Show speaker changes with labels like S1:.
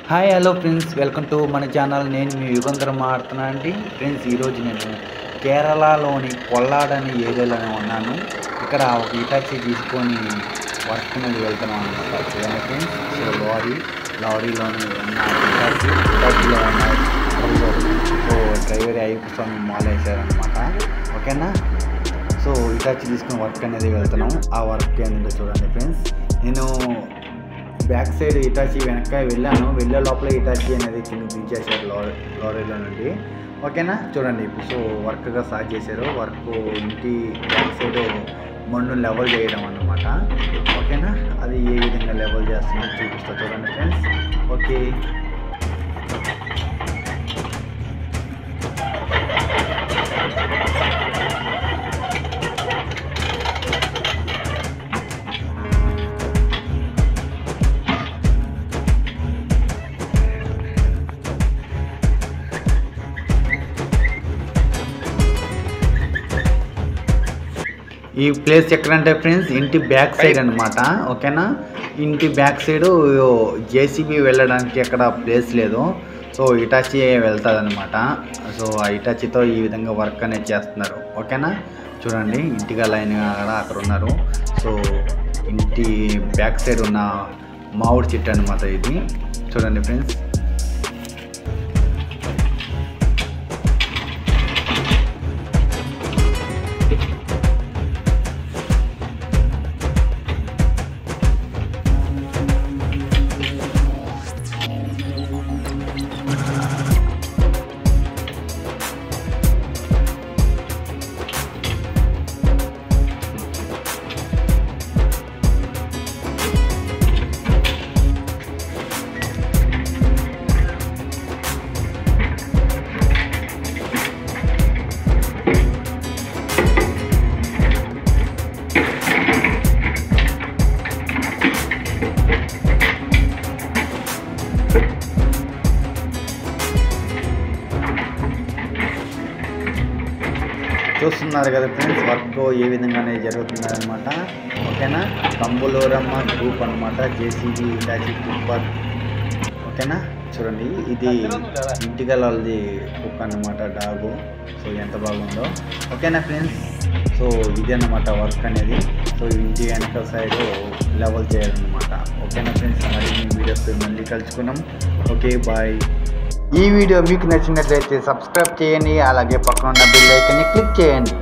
S1: Hi hello friends, welcome to మన channel. నేను మీ యుగంధర్ మాట్లాడుతున్నాను అండి. ఫ్రెండ్స్, ఈరోజు నేను కేరళలోని పొల్లాడ్ అనే ఏరియాలోనే ఉన్నాను. ఇక్కడ ఒక ఇటాచి తీసుకొని వర్క్ మీద వెళ్తున్నాను అనమాట. చూడండి ఫ్రెండ్స్, సో లారీలోని ఉన్న ఇటాచీలో ఉన్న సో డ్రైవర్ అయ్యప్ప స్వామి మాల వేసారనమాట. ఓకేనా, సో ఇటాచి తీసుకుని వర్క్ అనేది వెళ్తున్నాం. ఆ వర్క్ ఏంటంటే చూడండి ఫ్రెండ్స్, నేను బ్యాక్ సైడ్ ఇటాచి వెనక వెళ్ళాను. వెళ్ళే లోపల ఇటాచి అనేది కింద దించేశారు లారీలో నుండి. ఓకేనా, చూడండి సో వర్క్గా స్టార్ట్ చేశారు. వర్క్ ఇంటి బ్యాక్ సైడ్ మన్ను లెవెల్ చేయడం అన్నమాట. ఓకేనా, అది ఏ విధంగా లెవెల్ చేస్తుందో చూపిస్తా చూడండి ఫ్రెండ్స్. ఓకే, ఈ ప్లేస్ ఎక్కడంటే ఫ్రెండ్స్ ఇంటి బ్యాక్ సైడ్ అనమాట. ఓకేనా, ఇంటి బ్యాక్ సైడ్ జేసీబీ వెళ్ళడానికి ఎక్కడ ప్లేస్ లేదు. సో ఇటాచీ వెళ్తుంది అనమాట. సో ఆ ఇటాచీతో ఈ విధంగా వర్క్ అనేది చేస్తున్నారు. ఓకేనా, చూడండి ఇంటిగా లైన్గా అక్కడ ఉన్నారు. సో ఇంటి బ్యాక్ సైడ్ ఉన్న మామిడి చెట్టు అనమాట ఇది. చూడండి ఫ్రెండ్స్, చూస్తున్నారు కదా ఫ్రెండ్స్, వర్క్ ఏ విధంగానే జరుగుతుంది అనమాట. ఓకేనా, కంబులూరమ్మ గ్రూప్ అనమాట, జేసీబీ ఇటాచీ కుప్పర్. ఓకేనా, చూడండి ఇది ఇంటిగల వాళ్ళది కుక్క అనమాట, డాగు. సో ఎంత బాగుందో. ఓకేనా ఫ్రెండ్స్, సో ఇది అన్నమాట వర్క్ అనేది. సో ఇంటి వెనక సైడ్ లెవెల్ చేయాలన్నమాట. ఓకేనా ఫ్రెండ్స్, మరి వీడియోస్ మళ్ళీ కలుసుకున్నాం. Okay, bye. ఈ వీడియో మీకు నచ్చినట్లయితే సబ్స్క్రైబ్ చేయండి, అలాగే పక్కన ఉన్న బెల్ ఐకాన్ని క్లిక్ చేయండి.